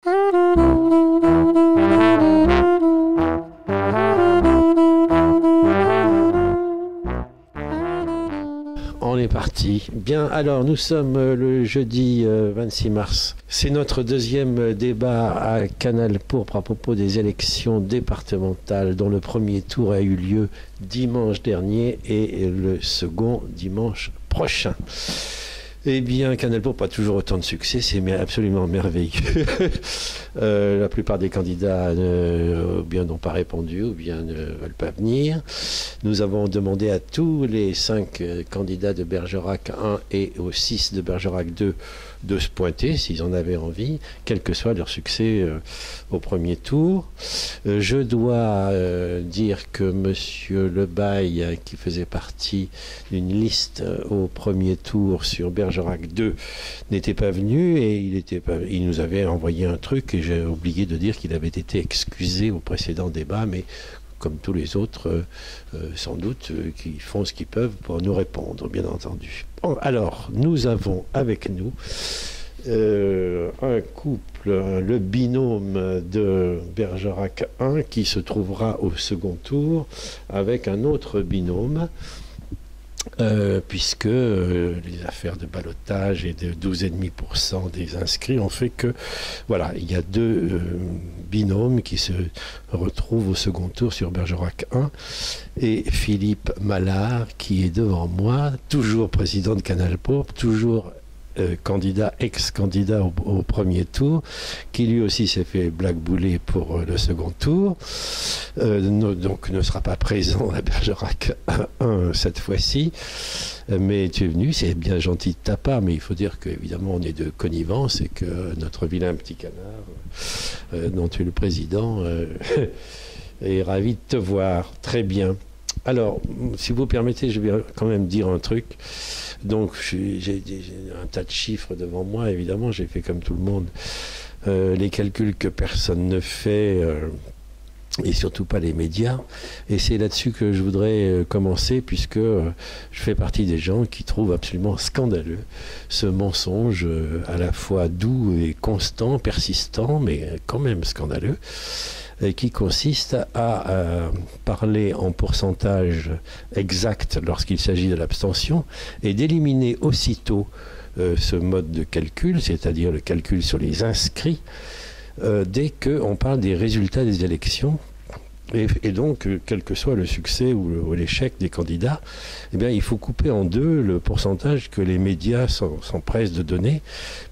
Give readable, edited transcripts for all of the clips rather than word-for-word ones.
On est parti. Bien, alors nous sommes le jeudi 26 mars. C'est notre deuxième débat à Canal Pourpre à propos des élections départementales dont le premier tour a eu lieu dimanche dernier et le second dimanche prochain. Eh bien, Canal Pourpre a toujours autant de succès, c'est absolument merveilleux. La plupart des candidats ou bien n'ont pas répondu, ou bien ne veulent pas venir. Nous avons demandé à tous les 5 candidats de Bergerac 1 et aux 6 de Bergerac 2 de se pointer, s'ils en avaient envie, quel que soit leur succès au premier tour. Je dois dire que M. Lebaille, qui faisait partie d'une liste au premier tour sur Bergerac 2, n'était pas venu et il nous avait envoyé un truc et j'ai oublié de dire qu'il avait été excusé au précédent débat, mais comme tous les autres, sans doute, qui font ce qu'ils peuvent pour nous répondre, bien entendu. Bon, alors, nous avons avec nous un couple, le binôme de Bergerac 1, qui se trouvera au second tour, avec un autre binôme, puisque les affaires de ballotage et de 12,5% des inscrits ont fait que, voilà, il y a 2 binômes qui se retrouvent au second tour sur Bergerac 1, et Philippe Mallard, qui est devant moi, toujours président de Canal Pourpre, toujours ex-candidat au premier tour, qui lui aussi s'est fait blackbouler pour le second tour, donc ne sera pas présent à Bergerac 1 cette fois-ci, mais tu es venu, c'est bien gentil de ta part, mais il faut dire qu'évidemment on est de connivence et que notre vilain petit canard, dont tu es le président, est ravi de te voir. Très bien. Alors, si vous permettez, je vais quand même dire un truc. Donc, j'ai un tas de chiffres devant moi, évidemment, j'ai fait comme tout le monde les calculs que personne ne fait, et surtout pas les médias. Et c'est là-dessus que je voudrais commencer, puisque je fais partie des gens qui trouvent absolument scandaleux ce mensonge à la fois doux et constant, persistant, mais quand même scandaleux, qui consiste à parler en pourcentage exact lorsqu'il s'agit de l'abstention et d'éliminer aussitôt ce mode de calcul, c'est-à-dire le calcul sur les inscrits, dès qu'on parle des résultats des élections. Et donc, quel que soit le succès ou l'échec des candidats, eh bien, il faut couper en 2 le pourcentage que les médias s'empressent de donner,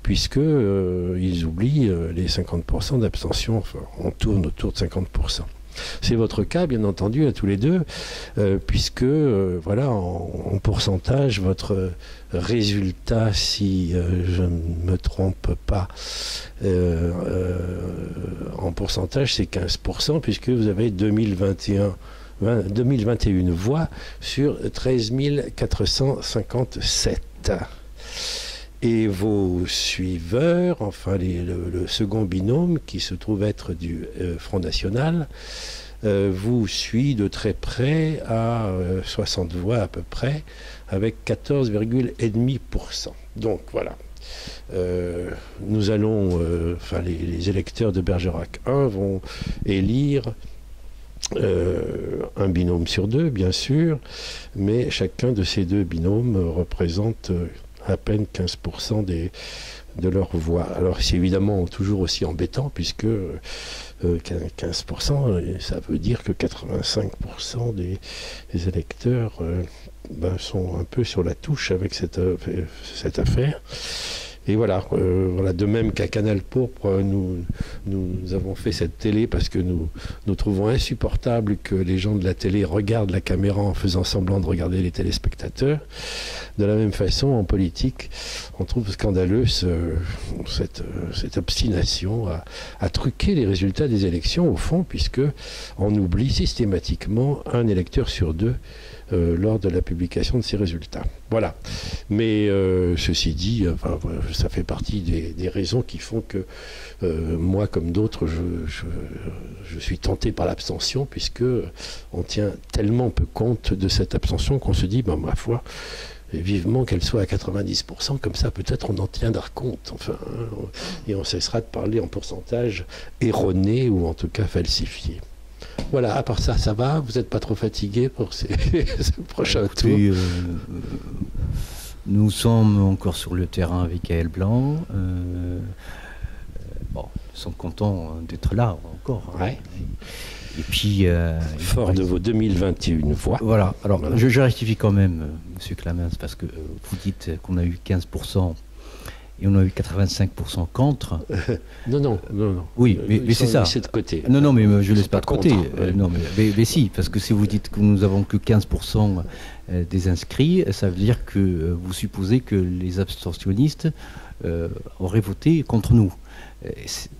puisque ils oublient les 50% d'abstention. Enfin, on tourne autour de 50%. C'est votre cas, bien entendu, à tous les deux, puisque, voilà, en pourcentage, votre résultat, si je ne me trompe pas, en pourcentage, c'est 15%, puisque vous avez 2021 voix sur 13 457. Et vos suiveurs, enfin le second binôme, qui se trouve être du Front National, vous suit de très près à 60 voix à peu près, avec 14,5%. Donc voilà. Nous allons, enfin les électeurs de Bergerac 1 vont élire un binôme sur 2, bien sûr, mais chacun de ces 2 binômes représente à peine 15% de leur voix. Alors c'est évidemment toujours aussi embêtant, puisque 15%, ça veut dire que 85% des électeurs sont un peu sur la touche avec cette affaire. Et voilà, de même qu'à Canal Pourpre, nous avons fait cette télé parce que nous trouvons insupportable que les gens de la télé regardent la caméra en faisant semblant de regarder les téléspectateurs. De la même façon, en politique, on trouve scandaleux cette obstination à truquer les résultats des élections, au fond, puisque on oublie systématiquement un électeur sur 2 lors de la publication de ces résultats. Voilà. Mais ceci dit, enfin, ça fait partie des raisons qui font que moi, comme d'autres, je suis tenté par l'abstention, puisque on tient tellement peu compte de cette abstention qu'on se dit, ben, ma foi, Et vivement qu'elle soit à 90%, comme ça peut-être on en tiendra compte, enfin, et on cessera de parler en pourcentage erroné ou en tout cas falsifié. Voilà, à part ça, ça va? Vous n'êtes pas trop fatigué pour ce prochain tour? Nous sommes encore sur le terrain avec Yael Blanc. Bon, nous sommes contents d'être là encore. Ouais. Et puis, fort de vos 2021 voix. Voilà, alors voilà. Je rectifie quand même, Monsieur Clamens, parce que vous dites qu'on a eu 15% et on a eu 85% contre. Non. Oui, mais c'est ça. De côté. Non, mais je ne laisse pas de côté. Non, mais si, parce que si vous dites que nous avons que 15% des inscrits, ça veut dire que vous supposez que les abstentionnistes auraient voté contre nous.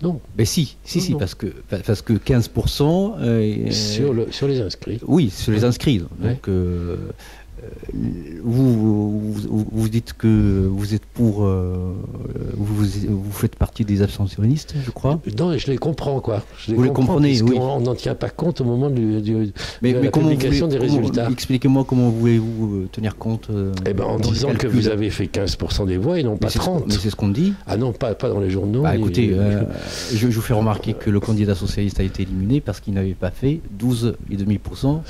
Non. Mais si, non. Parce que 15% sur les inscrits. Oui, sur les inscrits. Donc vous dites que vous êtes pour, vous faites partie des abstentionnistes, je crois. Non, je les comprends, quoi. Vous les comprenez, oui. On n'en tient pas compte au moment de la publication des résultats. Expliquez-moi comment voulez-vous tenir compte en disant que vous avez fait 15% des voix et non pas 30%. Mais c'est ce qu'on dit. Ah non, pas dans les journaux. Écoutez, je vous fais remarquer que le candidat socialiste a été éliminé parce qu'il n'avait pas fait 12,5%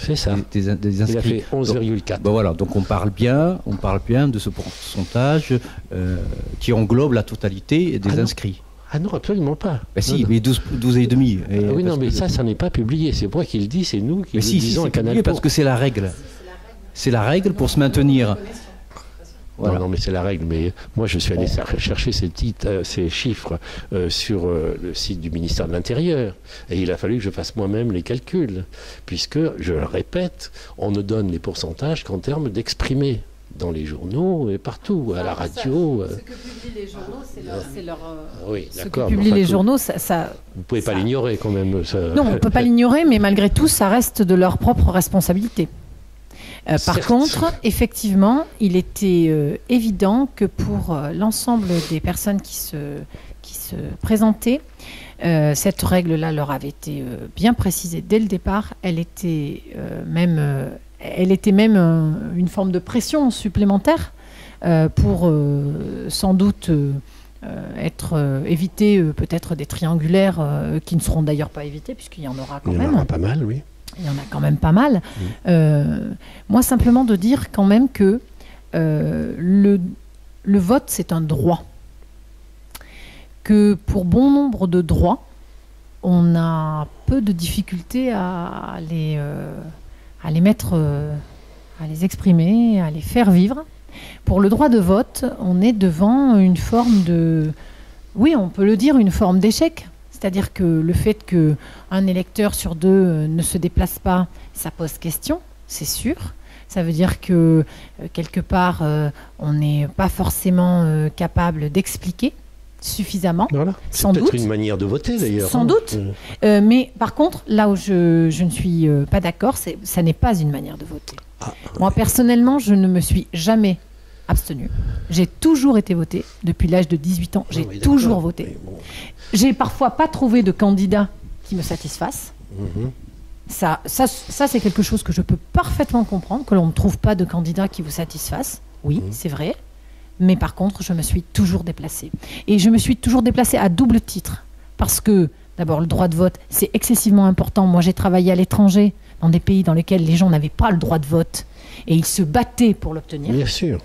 des inscrits. Il a fait 11,4%. Voilà, donc on parle bien de ce pourcentage qui englobe la totalité des inscrits. Ah non, absolument pas. Si, mais 12,5. Oui, non, mais ça n'est pas publié. C'est moi qui le dis, c'est nous qui le disons à Canal+. Parce que c'est la règle. C'est la règle pour se maintenir. Voilà. Non, mais c'est la règle. Mais moi, je suis allé chercher ces chiffres sur le site du ministère de l'Intérieur. Et il a fallu que je fasse moi-même les calculs. Puisque, je le répète, on ne donne les pourcentages qu'en termes d'exprimés. Dans les journaux et partout, à la radio. Ce que publient les journaux, c'est leur... Oui, ce que publient les journaux, ça... Vous ne pouvez pas l'ignorer quand même. Ça... Non, on ne peut pas l'ignorer, mais malgré tout, ça reste de leur propre responsabilité. Par contre, effectivement, il était évident que pour l'ensemble des personnes qui se présentaient, cette règle-là leur avait été bien précisée dès le départ. Elle était même une forme de pression supplémentaire pour sans doute éviter peut-être des triangulaires qui ne seront d'ailleurs pas évités, puisqu'il y en aura quand même. Il y en aura pas mal, oui. Il y en a quand même pas mal. Moi, simplement de dire quand même que le vote, c'est un droit. Que pour bon nombre de droits, on a peu de difficultés à les mettre, à les exprimer, à les faire vivre. Pour le droit de vote, on est devant une forme de... Oui, on peut le dire, une forme d'échec. C'est-à-dire que le fait qu'un électeur sur deux ne se déplace pas, ça pose question, c'est sûr. Ça veut dire que, quelque part, on n'est pas forcément capable d'expliquer suffisamment. Voilà. C'est peut-être une manière de voter, d'ailleurs. Sans doute. Mais par contre, là où je ne suis pas d'accord, ça n'est pas une manière de voter. Moi, personnellement, je ne me suis jamais abstenue. J'ai toujours été votée. Depuis l'âge de 18 ans, j'ai toujours voté. Bon. J'ai parfois pas trouvé de candidat qui me satisfasse. Ça c'est quelque chose que je peux parfaitement comprendre, que l'on ne trouve pas de candidat qui vous satisfasse. Oui, c'est vrai. Mais par contre, je me suis toujours déplacée. Et je me suis toujours déplacée à double titre. Parce que, d'abord, le droit de vote, c'est excessivement important. Moi, j'ai travaillé à l'étranger, dans des pays dans lesquels les gens n'avaient pas le droit de vote. Et ils se battaient pour l'obtenir. Bien sûr.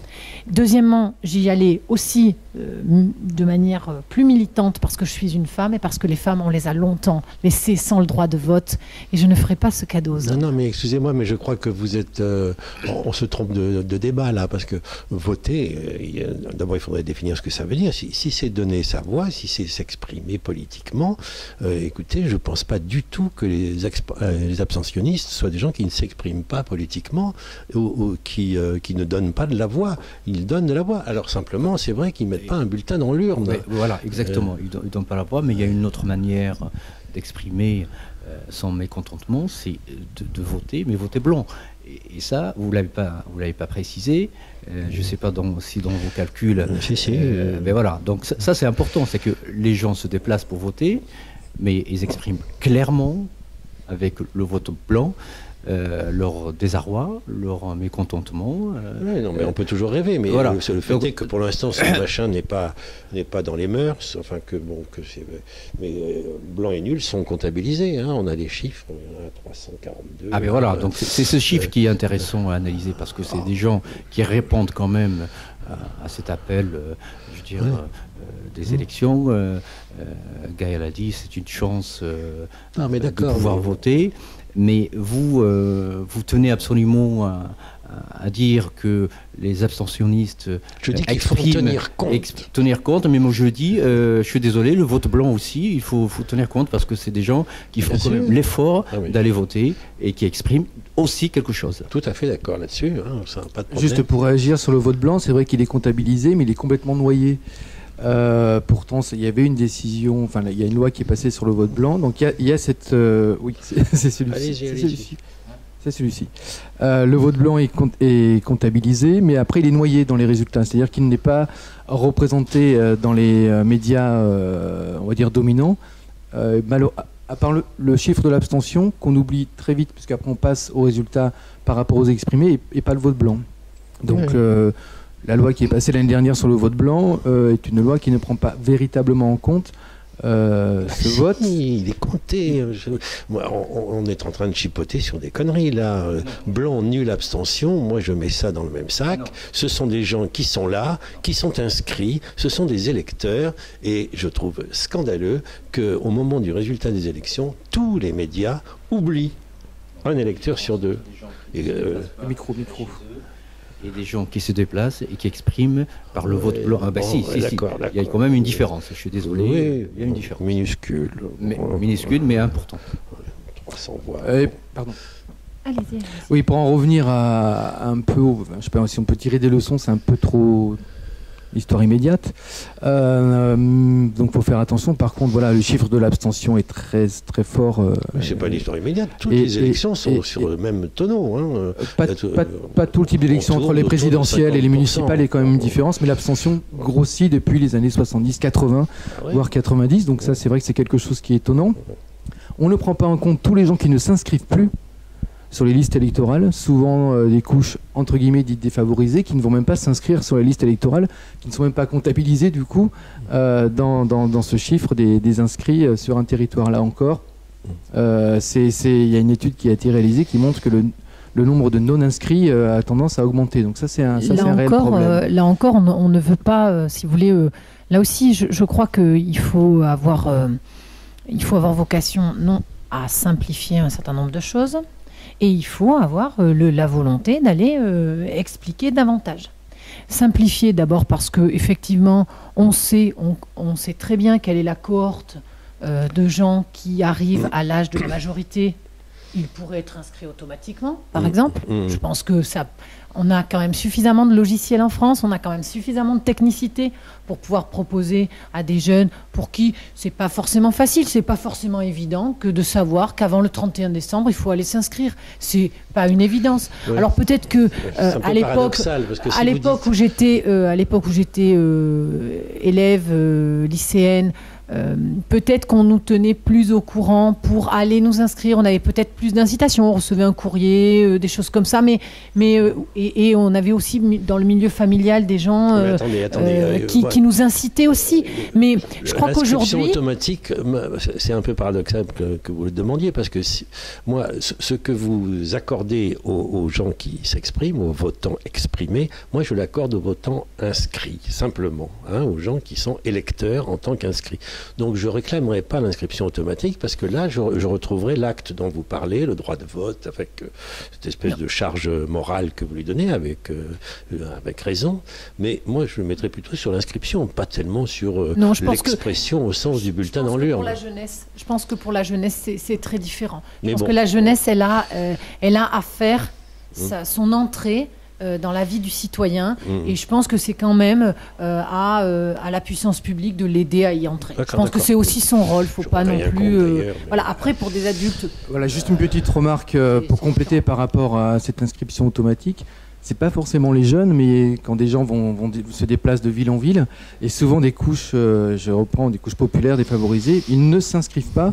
Deuxièmement, j'y allais aussi de manière plus militante parce que je suis une femme et parce que les femmes, on les a longtemps laissées sans le droit de vote. Et je ne ferai pas ce cadeau aux hommes. Non, mais excusez-moi, mais je crois que vous êtes... on se trompe de débat, là, parce que voter, d'abord, il faudrait définir ce que ça veut dire. Si c'est donner sa voix, si c'est s'exprimer politiquement, écoutez, je ne pense pas du tout que les abstentionnistes soient des gens qui ne s'expriment pas politiquement ou qui ne donnent pas de la voix. Ils donnent de la voix. Alors simplement, c'est vrai qu'ils ne mettent pas un bulletin dans l'urne. Voilà, exactement. Ils ne donnent pas la voix, mais il y a une autre manière d'exprimer son mécontentement, c'est de voter, mais voter blanc. Et ça, vous l'avez pas précisé. Je ne sais pas si dans vos calculs. Mais voilà. Donc ça, c'est important, c'est que les gens se déplacent pour voter, mais ils expriment clairement avec le vote blanc leur désarroi, leur mécontentement. Ouais, non, mais on peut toujours rêver, mais voilà. Le fait est que pour l'instant, ce machin n'est pas dans les mœurs, enfin mais blanc et nul sont comptabilisés, hein, on a des chiffres, il y en a 342. Ah mais voilà, donc c'est ce chiffre qui est intéressant à analyser, parce que c'est des gens qui répondent quand même à cet appel, je veux dire, des élections. Gaël a dit, c'est une chance de pouvoir voter, mais vous tenez absolument à dire que les abstentionnistes je dis qu'il faut tenir compte, mais moi je dis, je suis désolé, le vote blanc aussi, il faut tenir compte, parce que c'est des gens qui font quand même l'effort d'aller voter et qui expriment aussi quelque chose. Tout à fait d'accord là-dessus, hein, ça n'a pas de problème. Juste pour réagir sur le vote blanc, c'est vrai qu'il est comptabilisé, mais il est complètement noyé. Pourtant, il y avait une décision, enfin, il y a une loi qui est passée sur le vote blanc, donc il y a cette... oui, c'est celui-ci. C'est celui-ci. Le vote blanc est comptabilisé, mais après il est noyé dans les résultats, c'est-à-dire qu'il n'est pas représenté dans les médias, on va dire, dominants, à part le chiffre de l'abstention, qu'on oublie très vite, puisqu'après on passe aux résultats par rapport aux exprimés, et pas le vote blanc. Donc la loi qui est passée l'année dernière sur le vote blanc est une loi qui ne prend pas véritablement en compte ce vote. Il est compté. On est en train de chipoter sur des conneries là. Blanc, nul, abstention. Moi, je mets ça dans le même sac. Ce sont des gens qui sont là, qui sont inscrits. Ce sont des électeurs. Et je trouve scandaleux qu'au moment du résultat des élections, tous les médias oublient un électeur sur deux. Micro. Et des gens qui se déplacent et qui expriment par le vote blanc. Ah bah si. D'accord. Il y a quand même une différence. Je suis désolé. Oui, il y a une différence. Minuscule. Minuscule, mais importante. 300 voix. Pardon. Allez-y. Oui, pour en revenir à un peu... je ne sais pas si on peut tirer des leçons, c'est un peu trop... Histoire immédiate. Donc il faut faire attention. Par contre, voilà, le chiffre de l'abstention est très, très fort. C'est pas l'histoire immédiate. Toutes les élections sont sur le même tonneau. Hein. Pas tout le type d'élection. Entre les présidentielles et les municipales, il y a quand même une différence. Mais l'abstention grossit depuis les années 70, 80, voire 90. Donc ça, c'est vrai que c'est quelque chose qui est étonnant. On ne prend pas en compte tous les gens qui ne s'inscrivent plus sur les listes électorales, souvent des couches entre guillemets dites défavorisées, qui ne vont même pas s'inscrire sur les listes électorales, qui ne sont même pas comptabilisées du coup dans ce chiffre des inscrits sur un territoire. Là encore, il y a une étude qui a été réalisée qui montre que le nombre de non-inscrits a tendance à augmenter. Donc ça, c'est un réel problème. Là encore, on ne veut pas, si vous voulez... là aussi, je crois qu'il faut avoir vocation, non, à simplifier un certain nombre de choses, et il faut avoir la volonté d'aller expliquer davantage. Simplifier d'abord parce qu'effectivement, on sait très bien quelle est la cohorte de gens qui arrivent à l'âge de la majorité. Ils pourraient être inscrits automatiquement, par exemple. Je pense que on a quand même suffisamment de logiciels en France, on a quand même suffisamment de technicité pour pouvoir proposer à des jeunes pour qui c'est pas forcément facile, c'est pas forcément évident que de savoir qu'avant le 31 décembre, il faut aller s'inscrire. C'est pas une évidence. Ouais. Alors peut-être que à l'époque où j'étais élève lycéenne, peut-être qu'on nous tenait plus au courant pour aller nous inscrire. On avait peut-être plus d'incitation, on recevait un courrier, des choses comme ça, et on avait aussi dans le milieu familial des gens qui nous incitaient aussi. Mais je crois qu'aujourd'hui... L'inscription automatique, c'est un peu paradoxal que vous le demandiez, parce que moi, ce que vous accordez aux gens qui s'expriment, aux votants exprimés, moi je l'accorde aux votants inscrits, simplement, aux gens qui sont électeurs en tant qu'inscrits. Donc je ne réclamerai pas l'inscription automatique parce que là, je retrouverai l'acte dont vous parlez, le droit de vote, avec cette espèce de charge morale que vous lui donnez, avec raison. Mais moi, je le mettrai plutôt sur l'inscription, pas tellement sur l'expression au sens du bulletin dans l'urne. Je pense que pour la jeunesse, c'est très différent. Je pense que la jeunesse, elle a à faire son entrée dans la vie du citoyen, et je pense que c'est quand même à la puissance publique de l'aider à y entrer. Je pense que c'est aussi son rôle, il ne faut pas non plus... Voilà, après, pour des adultes... Voilà, juste une petite remarque pour compléter par rapport à cette inscription automatique. c'est pas forcément les jeunes, mais quand des gens se déplacent de ville en ville, et souvent des couches, je reprends des couches populaires, défavorisées, ils ne s'inscrivent pas.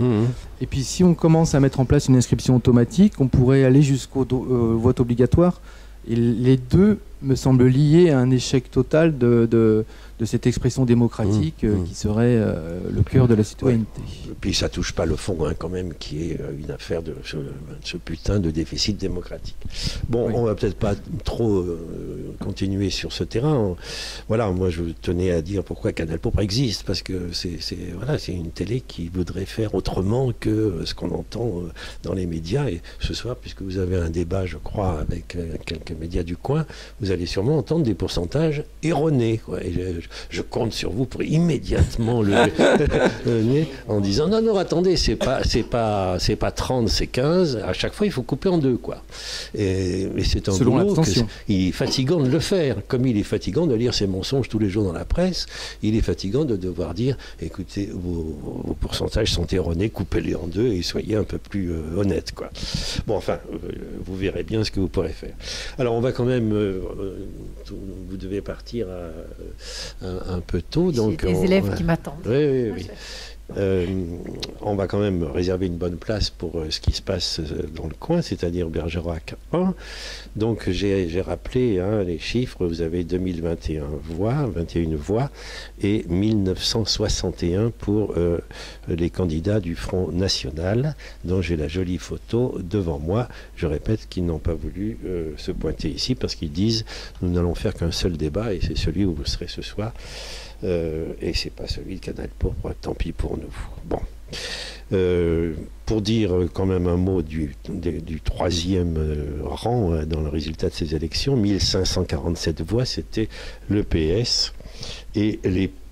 Et puis si on commence à mettre en place une inscription automatique, on pourrait aller jusqu'au vote obligatoire. Et les deux me semblent liés à un échec total de cette expression démocratique qui serait le cœur de la citoyenneté. Et puis ça touche pas le fond quand même, qui est une affaire de ce putain de déficit démocratique. Bon, on va peut-être pas trop continuer sur ce terrain. Voilà, moi je tenais à dire pourquoi Canal Pourpre existe, parce que c'est une télé qui voudrait faire autrement que ce qu'on entend dans les médias. Et ce soir, puisque vous avez un débat, je crois, avec quelques médias du coin, vous allez sûrement entendre des pourcentages erronés, quoi. Et je compte sur vous pour immédiatement le nez en disant non, attendez, c'est pas 30, c'est 15. À chaque fois, il faut couper en deux, quoi. Et c'est un boulot il est fatigant de le faire, comme il est fatigant de lire ces mensonges tous les jours dans la presse. Il est fatigant de devoir dire écoutez, vos pourcentages sont erronés, coupez-les en deux et soyez un peu plus honnête, quoi. Bon, enfin, vous verrez bien ce que vous pourrez faire. Alors, on va quand même vous devez partir un peu tôt. Donc j'ai des élèves qui m'attendent. Oui. On va quand même réserver une bonne place pour ce qui se passe dans le coin, c'est-à-dire Bergerac 1. Donc j'ai rappelé les chiffres. Vous avez 2021 voix, 21 voix et 1961 pour les candidats du Front National, dont j'ai la jolie photo devant moi. Je répète qu'ils n'ont pas voulu se pointer ici parce qu'ils disent nous n'allons faire qu'un seul débat et c'est celui où vous serez ce soir. Et c'est pas celui de Canal Pourpre, tant pis pour nous. Bon. Pour dire quand même un mot du troisième rang dans le résultat de ces élections, 1547 voix, c'était le PS. Et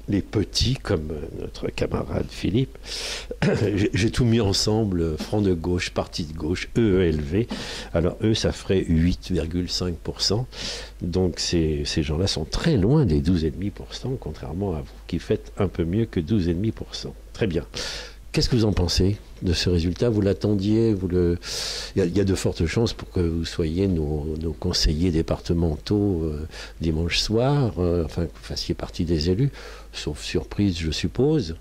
les petits, comme notre camarade Philippe, j'ai tout mis ensemble, Front de gauche, Parti de gauche, EELV. Alors eux, ça ferait 8,5%. Donc ces gens-là sont très loin des 12,5%, contrairement à vous, qui faites un peu mieux que 12,5%. Très bien. Qu'est-ce que vous en pensez de ce résultat? Vous l'attendiez? Il y a de fortes chances pour que vous soyez nos conseillers départementaux dimanche soir, enfin que vous fassiez partie des élus, sauf surprise, je suppose.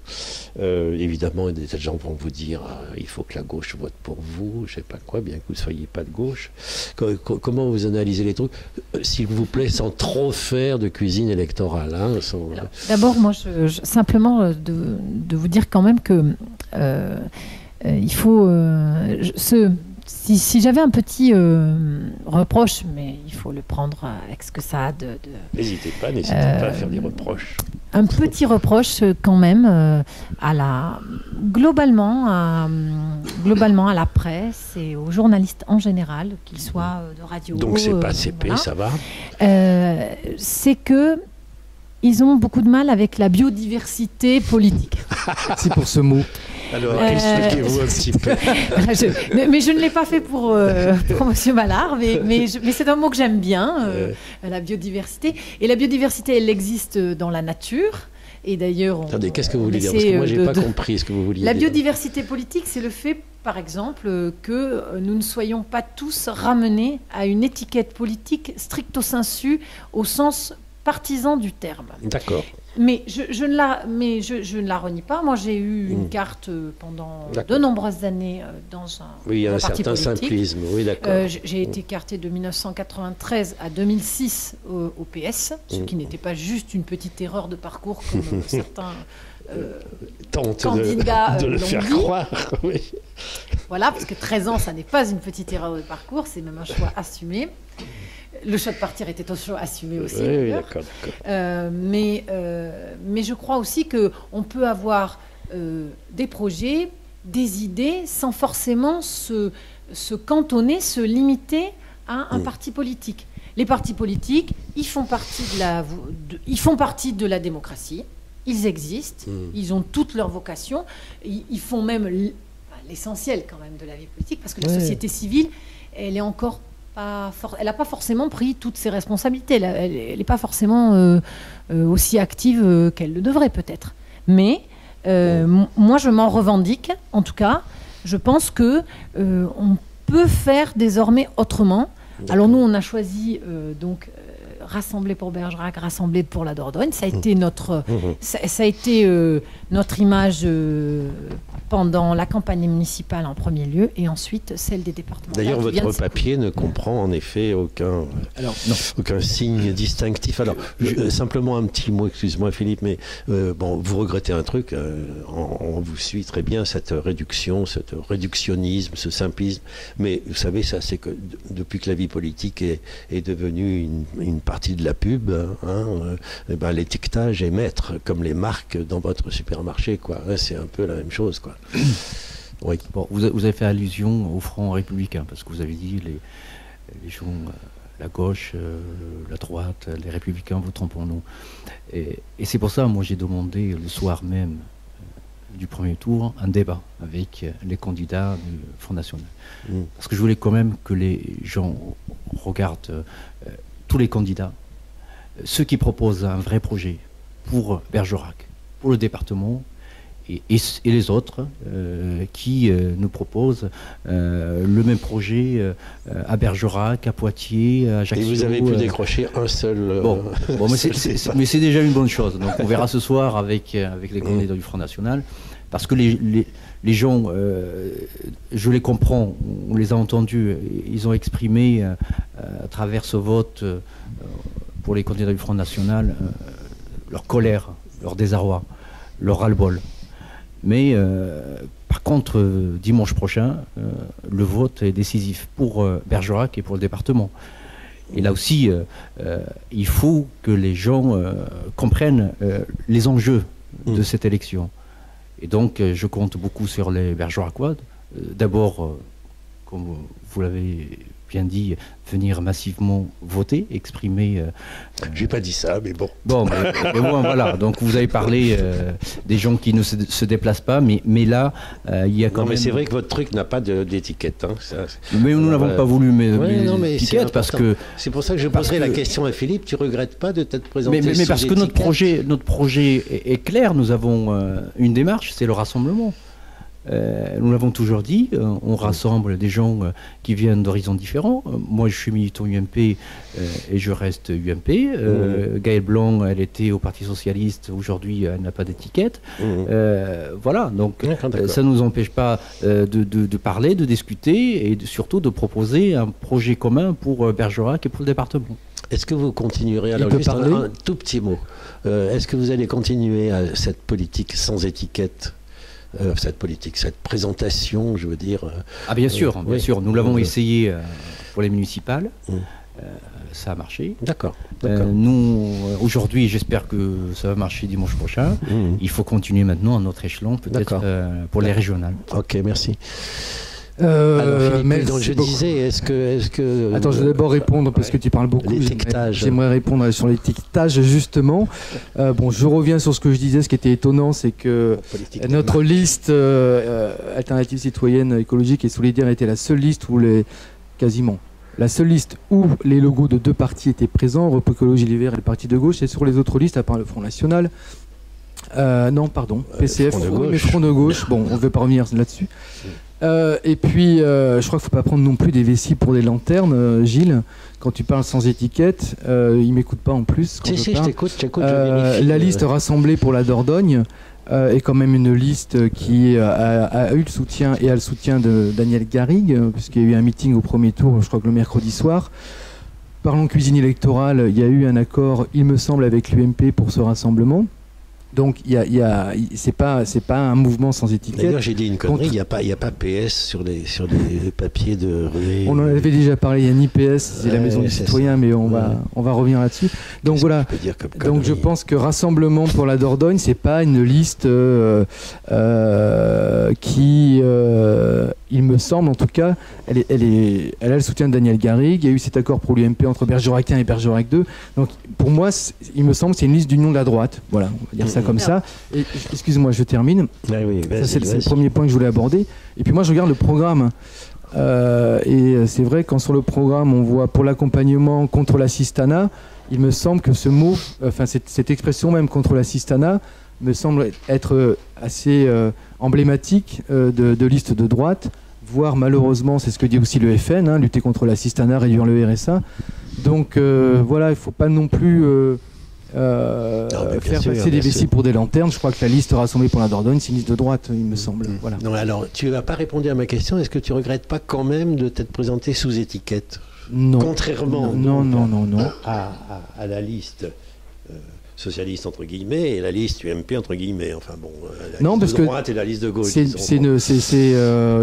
Évidemment, des tas de gens vont vous dire il faut que la gauche vote pour vous, je sais pas quoi, bien que vous ne soyez pas de gauche. Comment vous analysez les trucs, s'il vous plaît, sans trop faire de cuisine électorale, D'abord, moi, simplement de vous dire quand même que il faut si j'avais un petit reproche, mais il faut le prendre avec ce que ça a de... N'hésitez pas à faire des reproches. Un petit reproche quand même globalement à la presse et aux journalistes en général, qu'ils soient de radio. Donc c'est pas CP, voilà. Ça va. C'est que ils ont beaucoup de mal avec la biodiversité politique. C'est pour ce mot. Alors, expliquez-vous un petit peu. mais je ne l'ai pas fait pour M. Ballard, mais c'est un mot que j'aime bien, la biodiversité. Et la biodiversité, elle existe dans la nature. Et d'ailleurs, attendez, qu'est-ce que vous voulez dire? Parce que moi, je n'ai pas compris ce que vous vouliez dire. La biodiversité politique, c'est le fait, par exemple, que nous ne soyons pas tous ramenés à une étiquette politique stricto sensu, au sens partisan du terme. D'accord. Mais je ne la renie pas. Moi, j'ai eu une carte pendant de nombreuses années dans un oui, il y a un parti certain politique. Simplisme. Oui, d'accord. J'ai été cartée de 1993 à 2006 au PS, ce qui n'était pas juste une petite erreur de parcours comme certains candidats de le faire croire. Oui. Voilà, parce que 13 ans, ça n'est pas une petite erreur de parcours, c'est même un choix assumé. Le choix de partir était un choix assumé aussi. Oui, d'accord. Mais je crois aussi qu'on peut avoir des projets, des idées, sans forcément se cantonner, se limiter à un parti politique. Les partis politiques, ils font partie de la démocratie. Ils existent, ils ont toute leur vocation. Ils font même l'essentiel quand même de la vie politique, parce que la société civile, elle est encore... elle n'a pas forcément pris toutes ses responsabilités. Elle n'est pas forcément aussi active qu'elle le devrait peut-être. Mais moi, je m'en revendique. En tout cas, je pense que on peut faire désormais autrement, Alors nous, on a choisi donc Rassembler pour Bergerac, Rassembler pour la Dordogne. Ça a été notre, notre image pendant la campagne municipale en premier lieu, et ensuite celle des départements. D'ailleurs, votre papier ne comprend en effet aucun signe distinctif. Alors, simplement un petit mot, excuse-moi Philippe, mais bon, vous regrettez un truc, on vous suit très bien, cette réduction, ce réductionnisme, ce simplisme, mais vous savez, ça c'est que depuis que la vie politique est devenue une partie de la pub, l'étiquetage est maître, comme les marques dans votre supermarché, quoi. C'est un peu la même chose, quoi. Oui. Bon, vous avez fait allusion au Front républicain, parce que vous avez dit les gens, la gauche, la droite, les républicains voteront pour nous. Et c'est pour ça, moi, j'ai demandé le soir même du premier tour un débat avec les candidats du Front National. Parce que je voulais quand même que les gens regardent tous les candidats, ceux qui proposent un vrai projet pour Bergerac, pour le département, et les autres qui nous proposent le même projet à Bergerac, à Poitiers, à Ajaccio. Et vous avez pu décrocher un seul... Bon, mais c'est déjà une bonne chose. Donc on verra ce soir avec les candidats du Front National, parce que les gens, je les comprends, on les a entendus, ils ont exprimé à travers ce vote pour les candidats du Front National leur colère, leur désarroi, leur ras-le-bol. Mais par contre, dimanche prochain, le vote est décisif pour Bergerac et pour le département. Et là aussi, il faut que les gens comprennent les enjeux de cette élection. Et donc, je compte beaucoup sur les Bergeracois. D'abord, comme vous l'avez bien dit, venir massivement voter, exprimer... J'ai pas dit ça, mais bon. Bon, mais bon, voilà. Donc, vous avez parlé des gens qui ne se déplacent pas, mais là, il y a quand même... Non, mais c'est vrai que votre truc n'a pas d'étiquette. Hein, mais nous n'avons pas voulu mettre d'étiquette, parce que... C'est pour ça que je poserai la question à Philippe. Tu regrettes pas de t'être présenté mais parce que notre projet est clair. Nous avons une démarche, c'est le rassemblement. Nous l'avons toujours dit, on rassemble des gens qui viennent d'horizons différents. Moi, je suis militant UMP et je reste UMP. Gaëlle Blanc, elle était au Parti Socialiste. Aujourd'hui, elle n'a pas d'étiquette. Voilà, donc ça ne nous empêche pas de parler, de discuter et surtout de proposer un projet commun pour Bergerac et pour le département. Est-ce que vous continuerez, alors juste un tout petit mot, est-ce que vous allez continuer à cette politique sans étiquette, cette présentation, je veux dire... Ah bien sûr, nous l'avons essayé pour les municipales, ça a marché. D'accord. Nous, aujourd'hui, j'espère que ça va marcher dimanche prochain. Il faut continuer maintenant à notre échelon, peut-être pour les régionales. Ok, merci. Alors Philippe, donc je disais, est-ce que... Attends, je vais d'abord répondre parce que tu parles beaucoup. L'étiquetage. J'aimerais répondre sur l'étiquetage justement. Bon, je reviens sur ce que je disais. Ce qui était étonnant, c'est que notre liste Alternative Citoyenne Écologique et Solidaire était la seule liste où quasiment la seule liste où les logos de deux partis étaient présents, Europe Écologie Les Verts et le Parti de gauche. Et sur les autres listes, à part le Front National, non, pardon, PCF, mais Front de gauche. Bon, on ne veut pas revenir là-dessus. Et puis, je crois qu'il ne faut pas prendre non plus des vessies pour des lanternes, Gilles. Quand tu parles sans étiquette, il ne m'écoute pas en plus. Si, je t'écoute, je la liste rassemblée pour la Dordogne est quand même une liste qui a eu le soutien et a le soutien de Daniel Garrigue, puisqu'il y a eu un meeting au premier tour, je crois que le mercredi soir. Parlons cuisine électorale, il y a eu un accord, il me semble, avec l'UMP pour ce rassemblement. Donc, c'est pas un mouvement sans étiquette. D'ailleurs, j'ai dit une connerie, il n'y a pas PS sur les papiers de... On en avait déjà parlé, il y a ni PS, c'est la Maison des Citoyens, mais on va revenir là-dessus. Donc voilà, donc je pense que Rassemblement pour la Dordogne, c'est pas une liste qui, il me semble en tout cas, elle a le soutien de Daniel Garrigue, il y a eu cet accord pour l'UMP entre Bergerac 1 et Bergerac 2. Donc pour moi, il me semble que c'est une liste d'union de la droite. Voilà, on va dire ça comme ça. Et excuse-moi, je termine. Ça, c'est le premier point que je voulais aborder. Et puis moi, je regarde le programme. Et c'est vrai, quand sur le programme, on voit pour l'accompagnement contre l'assistanat, il me semble que ce mot, enfin cette expression même contre l'assistanat, me semble être assez emblématique de liste de droite. voire malheureusement, c'est ce que dit aussi le FN, hein, lutter contre l'assistanat, réduire le RSA. Donc voilà, il ne faut pas non plus faire passer des vessies pour des lanternes. Je crois que la liste rassemblée pour la Dordogne, c'est une liste de droite, il me semble. Voilà. Non, alors, tu n'as pas répondu à ma question. Est-ce que tu ne regrettes pas quand même de t'être présenté sous étiquette? Non. Contrairement non. À la liste socialiste entre guillemets et la liste UMP entre guillemets. Enfin bon, la non, liste parce de droite et la liste de gauche.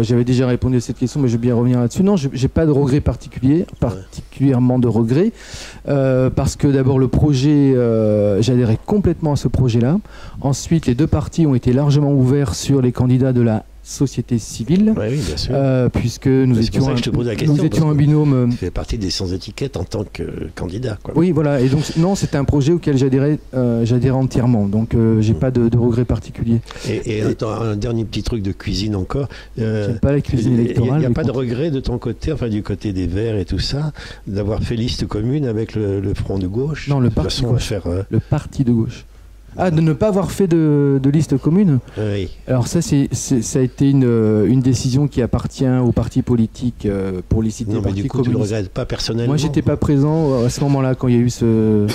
J'avais déjà répondu à cette question, mais je vais bien revenir là-dessus. Non, j'ai pas de regret particulièrement de regret, parce que d'abord le projet, j'adhérais complètement à ce projet-là. Ensuite, les deux partis ont été largement ouverts sur les candidats de la société civile, oui, bien sûr. Puisque nous étions un binôme. Tu fais partie des sans-étiquettes en tant que candidat, quoi. Oui, voilà. Et donc non, c'était un projet auquel j'adhérais entièrement. Donc j'ai pas de regret particulier. Et attends, un dernier petit truc de cuisine encore. J'aime pas la cuisine électorale. Il n'y a pas de regret de ton côté, enfin du côté des Verts et tout ça, d'avoir fait liste commune avec le Front de gauche. Non, le parti de gauche. Le parti de gauche. Ah, de ne pas avoir fait de liste commune. Oui. Alors ça, ça a été une décision qui appartient aux partis politiques pour les citer. Non, mais du coup, tu ne le regrettes pas personnellement? Moi, j'étais pas présent à ce moment-là quand il y a eu ce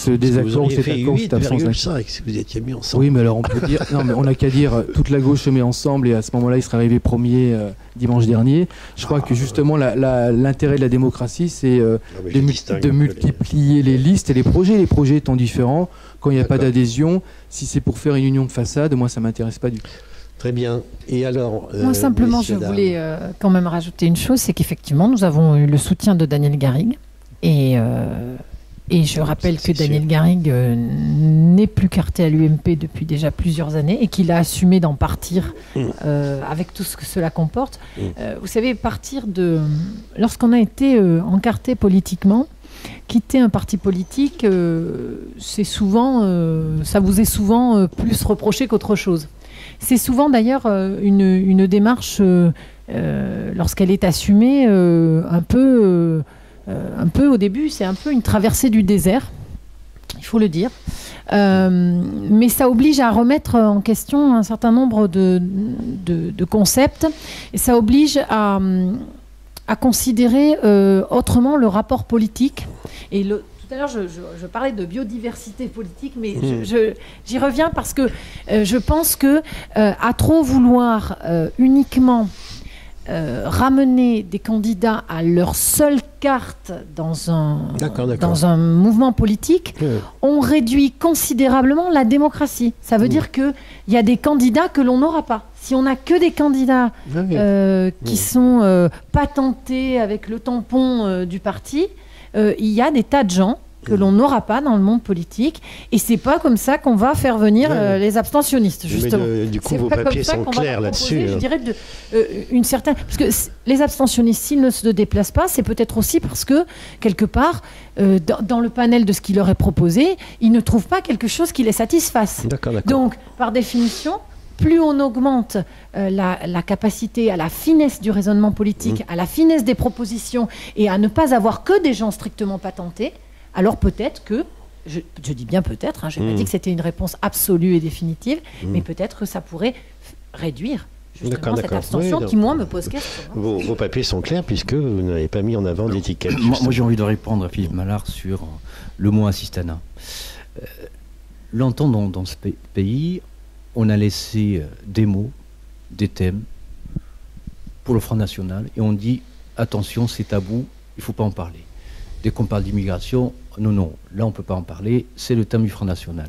désaccord. Vous auriez fait 8,5 si vous étiez mis ensemble. Oui, mais alors on peut dire... Non, mais on n'a qu'à dire toute la gauche se met ensemble et à ce moment-là, il serait arrivé premier dimanche dernier. Je crois que justement, l'intérêt de la démocratie, c'est de multiplier les listes et les projets. Les projets étant différents, quand il n'y a pas d'adhésion, si c'est pour faire une union de façade, moi ça ne m'intéresse pas du tout. Très bien. Et alors, moi simplement, je voulais quand même rajouter une chose, c'est qu'effectivement, nous avons eu le soutien de Daniel Garrigue. Et je rappelle que Daniel Garrigue n'est plus carté à l'UMP depuis déjà plusieurs années et qu'il a assumé d'en partir avec tout ce que cela comporte. Vous savez, partir de... Lorsqu'on a été encarté politiquement, quitter un parti politique, c'est souvent, ça vous est souvent plus reproché qu'autre chose. C'est souvent d'ailleurs une démarche, lorsqu'elle est assumée, un peu au début, c'est un peu une traversée du désert, il faut le dire. Mais ça oblige à remettre en question un certain nombre de concepts, et ça oblige à considérer autrement le rapport politique. Et tout à l'heure, je parlais de biodiversité politique, mais j'y reviens parce que je pense que à trop vouloir uniquement ramener des candidats à leur seule carte dans un mouvement politique, on réduit considérablement la démocratie. Ça veut dire qu'il y a des candidats que l'on n'aura pas. Si on n'a que des candidats qui sont patentés avec le tampon du parti, il y a des tas de gens que l'on n'aura pas dans le monde politique, et c'est pas comme ça qu'on va faire venir les abstentionnistes, justement. Du coup, vos papiers sont clairs là-dessus. Je dirais une certaine... Parce que les abstentionnistes, s'ils ne se déplacent pas, c'est peut-être aussi parce que, quelque part, dans le panel de ce qui leur est proposé, ils ne trouvent pas quelque chose qui les satisfasse. D'accord. Donc, par définition, plus on augmente la capacité à la finesse du raisonnement politique, à la finesse des propositions, et à ne pas avoir que des gens strictement patentés, alors peut-être que, je dis bien peut-être, je n'ai pas dit que c'était une réponse absolue et définitive, mais peut-être que ça pourrait réduire justement cette abstention qui, moi, me pose question. Vos papiers sont clairs puisque vous n'avez pas mis en avant d'étiquette. Moi, j'ai envie de répondre à Philippe Mallard sur le mot assistanat. Longtemps dans ce pays, on a laissé des mots, des thèmes pour le Front National, et on dit attention, c'est tabou, il ne faut pas en parler. Dès qu'on parle d'immigration, non, là on ne peut pas en parler, c'est le thème du Front National.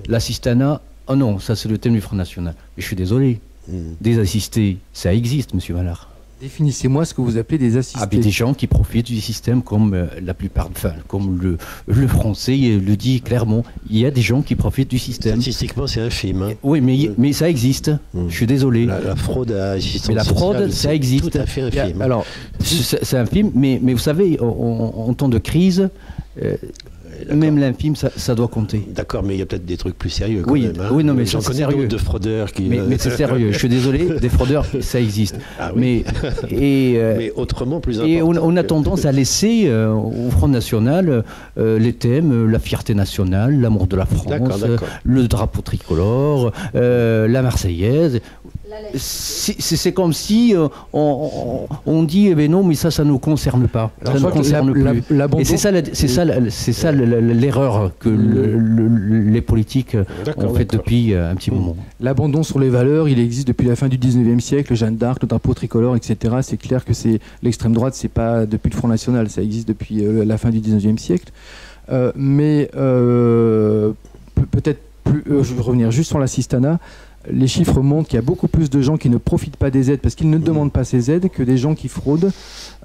L'assistanat, oh non, ça c'est le thème du Front National. Mais je suis désolé, des assistés, ça existe, monsieur Mallard. Définissez-moi ce que vous appelez des assistés. Mais des gens qui profitent du système comme la plupart, comme le français le dit clairement. Il y a des gens qui profitent du système. Statistiquement, c'est infime. Oui, mais ça existe. Je suis désolé. La fraude à assistance sociale, la fraude, ça existe. Tout à fait infime. Alors, c'est infime, mais vous savez, en temps de crise, même l'infime, ça doit compter. D'accord, mais il y a peut-être des trucs plus sérieux quand même. Oui, non, mais j'en connais d'autres de fraudeurs qui... Mais c'est sérieux, je suis désolé, des fraudeurs, ça existe. Ah, oui. Mais autrement plus important. Et on a tendance à laisser au Front National les thèmes, la fierté nationale, l'amour de la France, le drapeau tricolore, la Marseillaise. c'est comme si on dit eh ben non, mais ça ne nous concerne pas. Ça ne nous concerne plus. Et c'est ça l'erreur que les politiques ont faite depuis un petit moment. L'abandon sur les valeurs, il existe depuis la fin du 19e siècle. Jeanne d'Arc, le drapeau tricolore, etc. C'est clair que l'extrême droite, c'est pas depuis le Front National, ça existe depuis la fin du 19e siècle. Mais peut-être plus. Je vais revenir juste sur l'assistanat. Les chiffres montrent qu'il y a beaucoup plus de gens qui ne profitent pas des aides parce qu'ils ne demandent pas ces aides que des gens qui fraudent.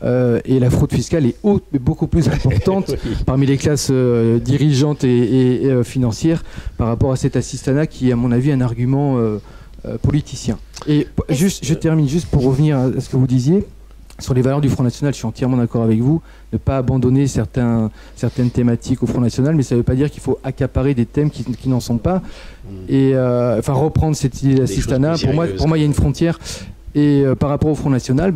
Et la fraude fiscale est beaucoup plus importante parmi les classes dirigeantes et financières par rapport à cet assistanat qui est, à mon avis, un argument politicien. Et je termine juste pour revenir à ce que vous disiez. Sur les valeurs du Front National, je suis entièrement d'accord avec vous. Ne pas abandonner certaines thématiques au Front National, mais ça ne veut pas dire qu'il faut accaparer des thèmes qui n'en sont pas. Et reprendre cette idée d'assistanat, pour moi, il y a une frontière. Et par rapport au Front National,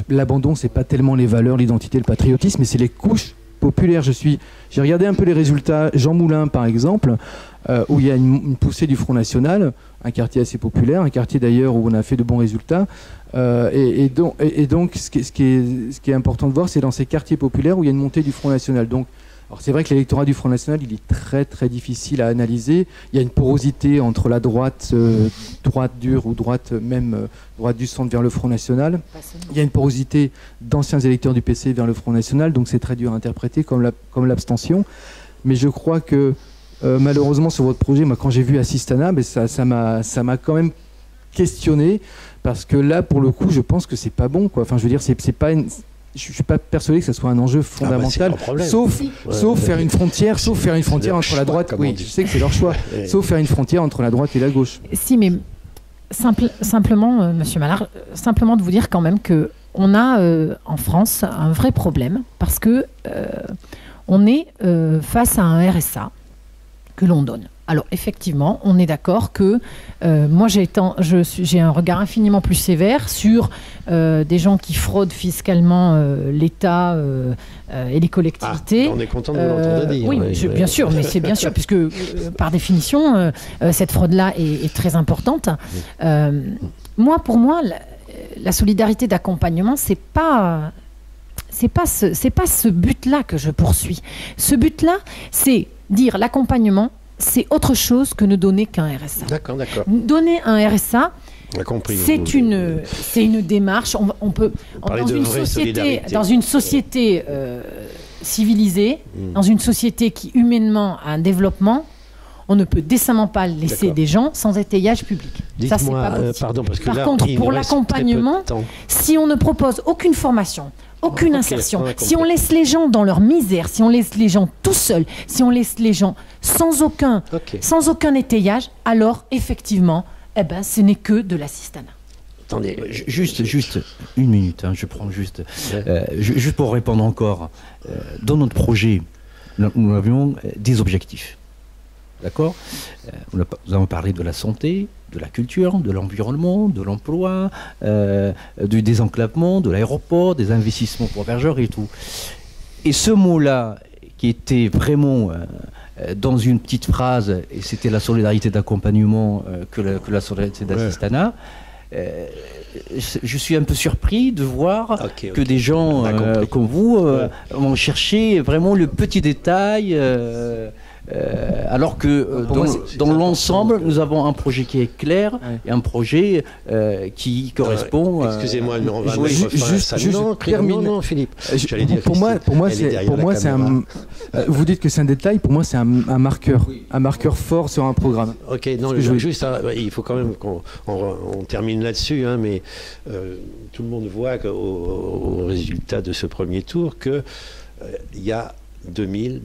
l'abandon, c'est pas tellement les valeurs, l'identité, le patriotisme, mais c'est les couches populaires. J'ai regardé un peu les résultats. Jean Moulin, par exemple, où il y a une poussée du Front National, un quartier assez populaire, un quartier d'ailleurs où on a fait de bons résultats. Et donc, ce qui est important de voir, c'est dans ces quartiers populaires où il y a une montée du Front National. Donc, alors c'est vrai que l'électorat du Front National, il est très très difficile à analyser. Il y a une porosité entre la droite dure ou droite du centre vers le Front National. Il y a une porosité d'anciens électeurs du PC vers le Front National, donc c'est très dur à interpréter comme l'abstention. Mais je crois que malheureusement sur votre projet, moi quand j'ai vu Assistana, ça m'a quand même questionné. Parce que là, pour le coup, je pense que c'est pas bon, quoi. Enfin, je veux dire, c'est pas je suis pas persuadé que ce soit un enjeu fondamental, sauf faire une frontière, entre la droite. Oui, je sais que c'est leur choix. Sauf faire une frontière entre la droite et la gauche. Si, mais simplement, Monsieur Mallard, simplement de vous dire quand même que on a en France un vrai problème parce que on est face à un RSA que l'on donne. Alors effectivement, on est d'accord que moi j'ai un regard infiniment plus sévère sur des gens qui fraudent fiscalement l'État et les collectivités. On est content de vous l'entendre dire. Oui, bien sûr, mais c'est bien sûr, puisque par définition, cette fraude-là est très importante. Pour moi, la solidarité d'accompagnement, c'est pas ce but-là que je poursuis. Ce but-là, c'est dire l'accompagnement, c'est autre chose que ne donner qu'un RSA. D'accord. Donner un RSA, c'est une démarche. On peut dans une société civilisée, dans une société qui humainement a un développement, on ne peut décemment pas laisser des gens sans étayage public. Ça, c'est pas possible. Par contre, pour l'accompagnement, si on ne propose aucune formation, aucune insertion, si on laisse les gens dans leur misère, si on laisse les gens tout seuls, si on laisse les gens sans aucun étayage, alors effectivement, ce n'est que de l'assistanat. Attendez, juste une minute, je prends juste pour répondre encore. Dans notre projet, nous avions des objectifs. D'accord ? Nous avons parlé de la santé, de la culture, de l'environnement, de l'emploi, du désenclavement, de l'aéroport, des investissements pour Bergère et tout. Et ce mot-là, qui était vraiment dans une petite phrase, et c'était la solidarité d'accompagnement que la solidarité d'assistanat, je suis un peu surpris de voir que des gens comme vous vont chercher vraiment le petit détail. Alors que dans l'ensemble, nous avons un projet qui est clair et un projet qui correspond. Excusez-moi, mais on va non, Philippe. Pour moi, c'est un. Vous dites que c'est un détail. Pour moi, c'est un marqueur, un marqueur fort sur un programme. Ok, non, juste, il faut quand même qu'on termine là-dessus, mais tout le monde voit au résultat de ce premier tour que il y a 2000.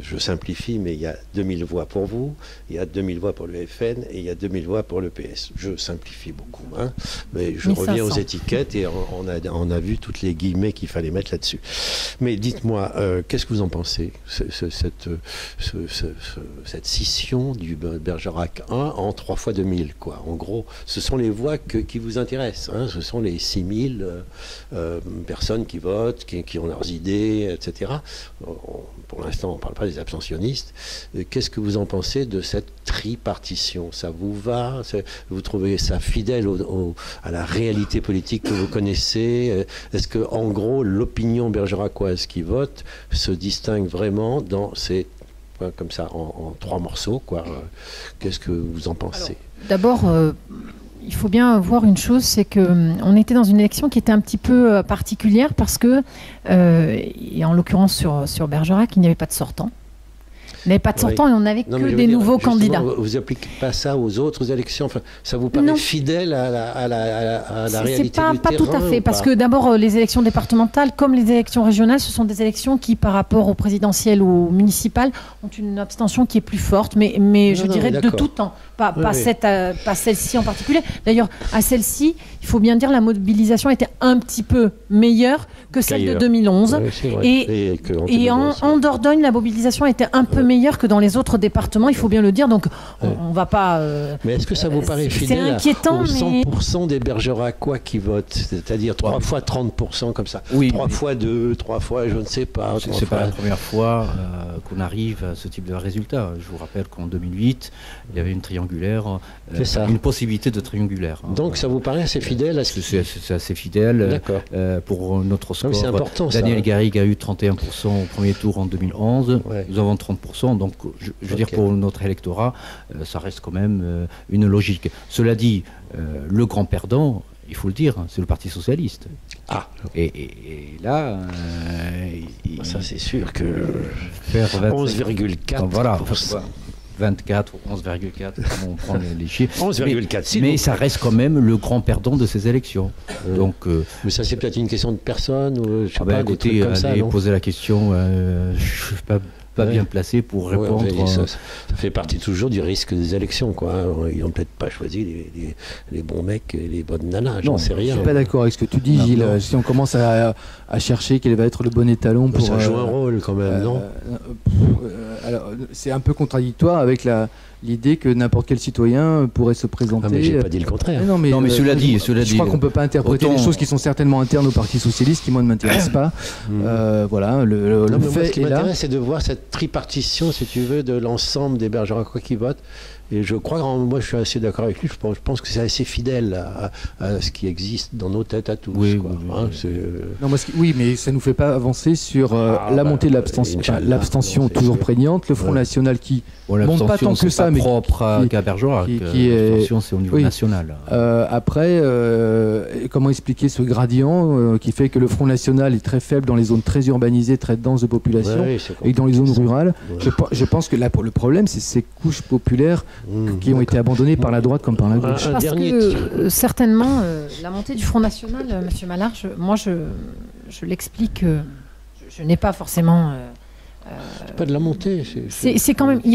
Je simplifie, mais il y a 2000 voix pour vous, il y a 2000 voix pour le FN et il y a 2000 voix pour le PS. Je simplifie beaucoup, mais je reviens aux étiquettes et on a vu toutes les guillemets qu'il fallait mettre là-dessus. Mais dites-moi, qu'est-ce que vous en pensez, cette scission du Bergerac 1 en 3 fois 2000, quoi. En gros, ce sont les voix qui vous intéressent, ce sont les 6000 personnes qui votent, qui ont leurs idées, etc. etc. Pour l'instant, on ne parle pas des abstentionnistes. Qu'est-ce que vous en pensez de cette tripartition? Ça vous va? Vous trouvez ça fidèle à la réalité politique que vous connaissez? Est-ce que, en gros, l'opinion bergeracoise qui vote se distingue vraiment dans ces, comme ça, en 3 morceaux, quoi? Qu'est-ce que vous en pensez? D'abord, il faut bien voir une chose, c'est qu'on était dans une élection qui était un petit peu particulière parce que, et en l'occurrence sur Bergerac, il n'y avait pas de sortant. Il n'y avait pas de sortant et on n'avait que des nouveaux candidats. Vous n'appliquez pas ça aux autres élections? Enfin, ça vous paraît fidèle à la réalité du terrain? Pas tout à fait, parce que d'abord, les élections départementales, comme les élections régionales, ce sont des élections qui, par rapport aux présidentielles ou aux municipales, ont une abstention qui est plus forte, mais je dirais de tout temps. Pas celle-ci en particulier. D'ailleurs, à celle-ci, il faut bien dire, la mobilisation était un petit peu meilleure que celle de 2011. Et en Dordogne, la mobilisation était un peu meilleure que dans les autres départements, il faut bien le dire. Donc, on ne va pas... mais est-ce que ça vous paraît fidèle aux 100% des Bergeracois qui votent? C'est-à-dire 3 fois 30% comme ça. 3 fois 2, 3 fois je ne sais pas. C'est pas la première fois qu'on arrive à ce type de résultat. Je vous rappelle qu'en 2008, il y avait une triangulaire, une possibilité de triangulaire. Donc ça vous paraît assez fidèle à ce que c'est assez fidèle. Pour notre score. C'est important, Daniel Garrigue a eu 31% au premier tour en 2011. Nous avons 30%. Donc je veux dire, pour notre électorat, ça reste quand même une logique. Cela dit, le grand perdant, il faut le dire, c'est le Parti socialiste. Et là... ça c'est sûr que... 11,4%. Voilà. 24 ou 11,4, on prend les chiffres. 11,4, mais ça reste quand même le grand perdant de ces élections. Donc, mais ça, c'est peut-être une question de personne ou je sais pas, écoutez, des trucs comme ça, poser la question, je ne suis pas bien placé pour répondre. Ça fait partie toujours du risque des élections, quoi. Ils n'ont peut-être pas choisi les bons mecs et les bonnes nanas, j'en sais rien. Je suis pas d'accord avec ce que tu dis, Gilles. Si on commence à chercher quel va être le bon étalon pour... Ça joue un rôle quand même, non? Alors, c'est un peu contradictoire avec l'idée que n'importe quel citoyen pourrait se présenter. Mais j'ai pas dit le contraire. Non, mais cela dit, je crois qu'on peut pas interpréter les choses qui sont certainement internes au Parti socialiste, qui moi ne m'intéressent pas. Voilà, le fait. Ce qui m'intéresse, c'est de voir cette tripartition, si tu veux, de l'ensemble des Bergeracois qui votent. Et je crois, moi je suis assez d'accord avec lui, je pense que c'est assez fidèle à ce qui existe dans nos têtes à tous. Oui, mais ça ne nous fait pas avancer sur la montée de l'abstention. L'abstention toujours prégnante, le Front National qui monte pas tant que ça, mais propre qu'à Bergerac. L'abstention, c'est au niveau national. Après, comment expliquer ce gradient qui fait que le Front National est très faible dans les zones très urbanisées, très denses de population, et dans les zones rurales. Je pense que là, le problème, c'est ces couches populaires qui ont été abandonnés par la droite comme par la gauche. Parce que certainement, la montée du Front National, Monsieur Mallard, moi je l'explique, je n'ai pas forcément... c'est pas de la montée. C'est quand même, il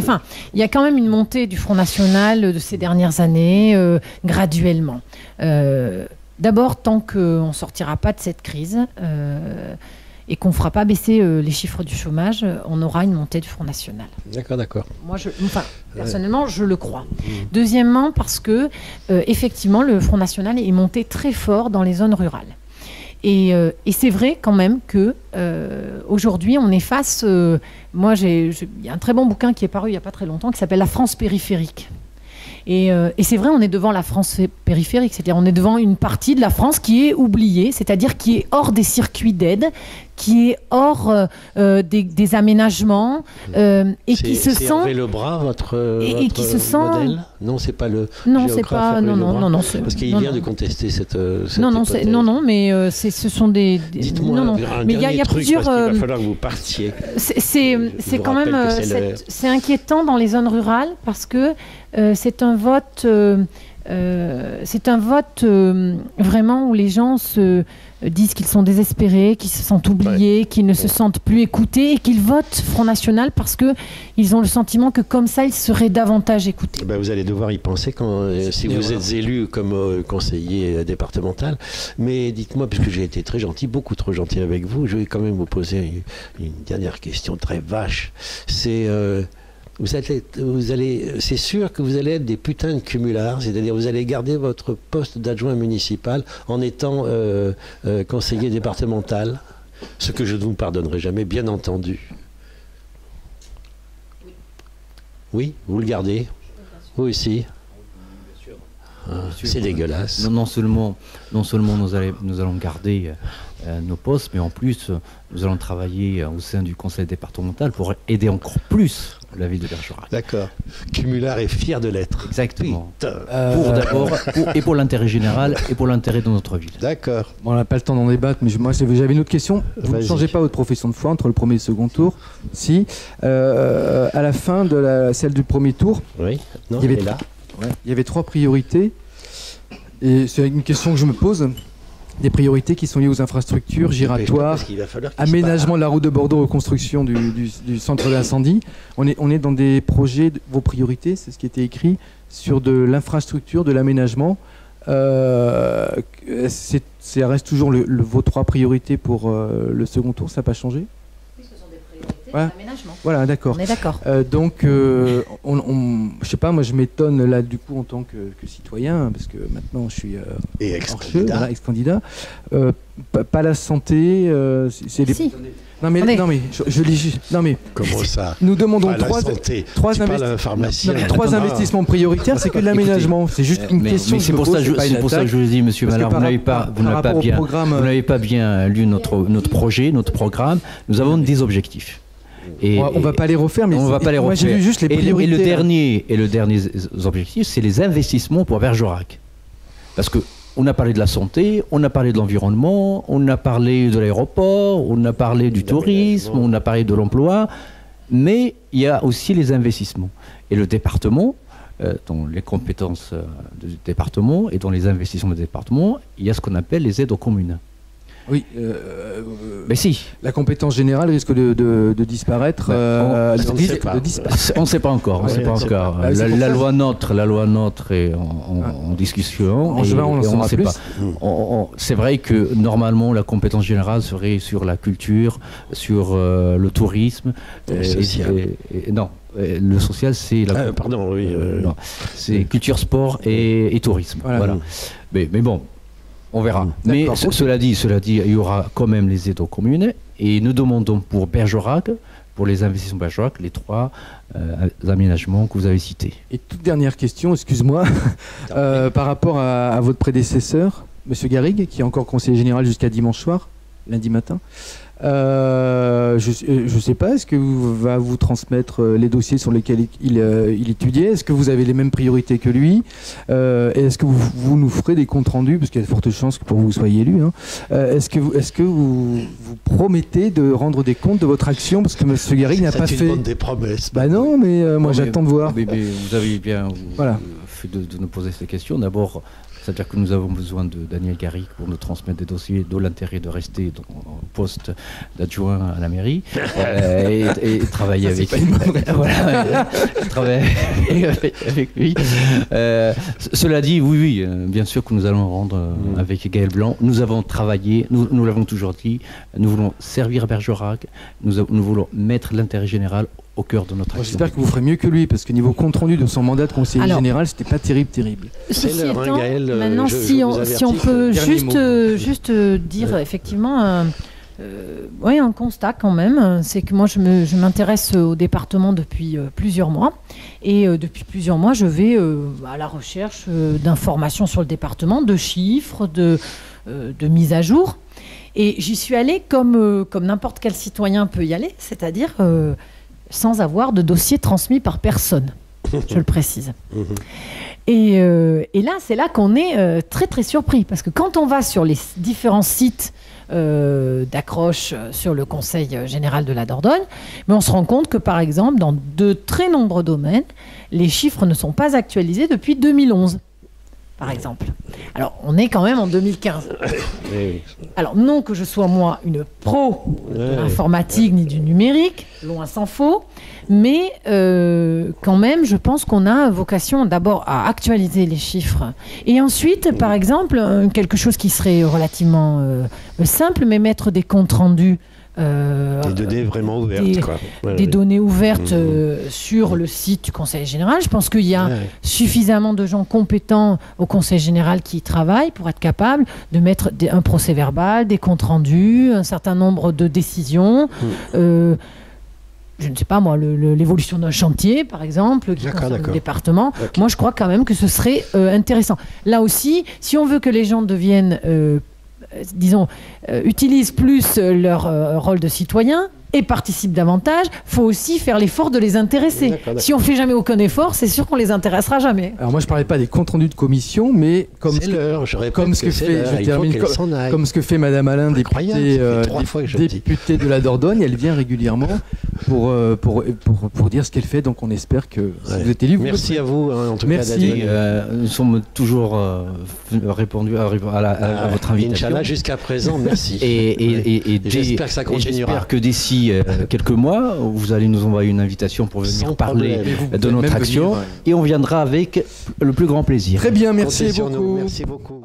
y a quand même une montée du Front National de ces dernières années, graduellement. D'abord, tant qu'on ne sortira pas de cette crise... et qu'on ne fera pas baisser les chiffres du chômage, on aura une montée du Front National. D'accord. Moi, personnellement, je le crois. Deuxièmement, parce que, effectivement, le Front National est monté très fort dans les zones rurales. Et c'est vrai quand même que aujourd'hui, on est face... moi, il y a un très bon bouquin qui est paru il n'y a pas très longtemps qui s'appelle « La France périphérique ». Et c'est vrai, on est devant la France périphérique, c'est-à-dire on est devant une partie de la France qui est oubliée, c'est-à-dire qui est hors des circuits d'aide, qui est hors des aménagements et qui se sent... C'est Hervé Lebras, votre qui se sent... modèle? Non, c'est pas le... Non, c'est pas... Non. Parce qu'il vient de contester cette hypothèse. Non, mais ce sont des... Dites-moi mais il y a truc, plusieurs... parce qu'il va falloir que vous partiez. C'est quand même... c'est inquiétant dans les zones rurales parce que c'est un vote... vraiment où les gens se disent qu'ils sont désespérés, qu'ils se sentent oubliés, qu'ils ne se sentent plus écoutés et qu'ils votent Front National parce qu'ils ont le sentiment que comme ça, ils seraient davantage écoutés. Vous allez devoir y penser si vous êtes élu comme conseiller départemental. Mais dites-moi, puisque j'ai été très gentil, beaucoup trop gentil avec vous, je vais quand même vous poser une dernière question très vache. C'est... c'est sûr que vous allez être des putains de cumulards, c'est-à-dire vous allez garder votre poste d'adjoint municipal en étant conseiller départemental. Ce que je ne vous pardonnerai jamais, bien entendu. Oui, vous le gardez? Vous aussi? C'est dégueulasse. Non seulement nous allons garder nos postes, mais en plus, nous allons travailler au sein du conseil départemental pour aider encore plus la ville de Bergerac. D'accord. Cumulard est fier de l'être. Exactement. Pour l'intérêt général et pour l'intérêt de notre ville. D'accord. Bon, on n'a pas le temps d'en débattre, mais moi j'avais une autre question. Vous ne changez pas votre profession de foi entre le premier et le second tour? Si. À la fin de celle du premier tour, oui. Non, il y avait 3 priorités. Et c'est une question que je me pose. Des priorités qui sont liées aux infrastructures, giratoires, aménagement de la route de Bordeaux, reconstruction du centre d'incendie. On est dans des projets, vos priorités, c'est ce qui était écrit, sur de l'infrastructure, de l'aménagement. Ça reste toujours vos 3 priorités pour le second tour, ça n'a pas changé? Oui, ce sont des priorités ouais. d'aménagement. Voilà, d'accord. On est d'accord. Donc, je sais pas, moi je m'étonne là du coup en tant que citoyen, parce que maintenant je suis ex-candidat. Pas la santé, c'est des... Si. Non mais je lis juste. Non mais comment ça? Nous demandons trois investissements prioritaires, c'est que de l'aménagement. C'est juste une question. C'est pour ça que je vous dis, Monsieur Mallard, vous n'avez pas bien lu notre projet, notre programme. Nous avons 10 objectifs. On va pas les refaire, mais on va pas les refaire. Moi, j'ai vu juste les priorités. Et le dernier objectif, c'est les investissements pour Bergerac. Parce que on a parlé de la santé, on a parlé de l'environnement, on a parlé de l'aéroport, on a parlé du tourisme, on a parlé de l'emploi, mais il y a aussi les investissements. Et le département, dans les compétences du département et dans les investissements du département, il y a ce qu'on appelle les aides aux communes. Oui, mais si. La compétence générale risque de disparaître. On ne sait pas encore. La loi NOTRe est en discussion. En juin, on ne sait pas. C'est vrai que normalement, la compétence générale serait sur la culture, sur le tourisme. Le social. Non. Le social, c'est la. Pardon, oui. Non, c'est culture, sport et tourisme. Voilà. Mais bon. On verra. Mais cela dit, il y aura quand même les aides aux communes et nous demandons pour Bergerac, pour les investissements Bergerac, les 3 aménagements que vous avez cités. Et toute dernière question, excuse-moi, par rapport à votre prédécesseur, Monsieur Garrigue, qui est encore conseiller général jusqu'à dimanche soir, lundi matin. Je ne sais pas, est-ce que va vous transmettre les dossiers sur lesquels il étudiait? Est-ce que vous avez les mêmes priorités que lui? Et est-ce que vous nous ferez des comptes rendus, parce qu'il y a de fortes chances que pour vous soyez élu, hein. Est-ce que vous promettez de rendre des comptes de votre action, parce que M. Garrigue n'a pas fait des promesses. Bah non, mais moi j'attends de voir. Mais vous avez bien fait de nous poser ces questions. D'abord, c'est-à-dire que nous avons besoin de Daniel Garrigue pour nous transmettre des dossiers, d'où l'intérêt de rester au poste d'adjoint à la mairie et travailler avec lui. Travailler avec lui. Cela dit, oui, bien sûr que nous allons rendre avec Gaël Blanc. Nous avons travaillé, nous l'avons toujours dit, nous voulons servir Bergerac, nous voulons mettre l'intérêt général au cœur de notre action. J'espère que vous ferez mieux que lui, parce que niveau compte rendu de son mandat de conseiller général, c'était pas terrible. Ceci étant, maintenant, si on peut juste dire effectivement, un constat quand même, c'est que moi je m'intéresse au département depuis plusieurs mois, et depuis plusieurs mois je vais à la recherche d'informations sur le département, de chiffres, de mise à jour, et j'y suis allée comme n'importe quel citoyen peut y aller, c'est-à-dire sans avoir de dossier transmis par personne, je le précise. Et là, c'est là qu'on est très très surpris, parce que quand on va sur les différents sites d'accroche sur le Conseil général de la Dordogne, mais on se rend compte que par exemple, dans de très nombreux domaines, les chiffres ne sont pas actualisés depuis 2011. Par exemple. Alors, on est quand même en 2015. Alors, non que je sois, moi, une pro de l'informatique ni du numérique, loin s'en faut, mais quand même, je pense qu'on a vocation d'abord à actualiser les chiffres. Et ensuite, par exemple, quelque chose qui serait relativement simple, mais mettre des comptes rendus des données vraiment ouvertes, des données ouvertes sur le site du Conseil général. Je pense qu'il y a suffisamment de gens compétents au Conseil général qui y travaillent pour être capables de mettre un procès-verbal, des comptes rendus, un certain nombre de décisions. Je ne sais pas moi, l'évolution d'un chantier, par exemple, qui concerne le département. Moi, je crois quand même que ce serait intéressant. Là aussi, si on veut que les gens deviennent, utilisent plus leur rôle de citoyen et participent davantage, il faut aussi faire l'effort de les intéresser. Si on ne fait jamais aucun effort, c'est sûr qu'on les intéressera jamais. Alors moi, je ne parlais pas des comptes rendus de commission, mais comme ce que fait Madame Alain, députée de la Dordogne, elle vient régulièrement pour dire ce qu'elle fait. Donc on espère que vous êtes élus. Merci à vous, en tout cas. Nous sommes toujours répondus à votre invitation. Inch'Allah, jusqu'à présent, merci. Et j'espère que ça continuera. J'espère que d'ici quelques mois, vous allez nous envoyer une invitation pour venir parler de notre action et on viendra avec le plus grand plaisir. Très bien, merci beaucoup. Merci beaucoup.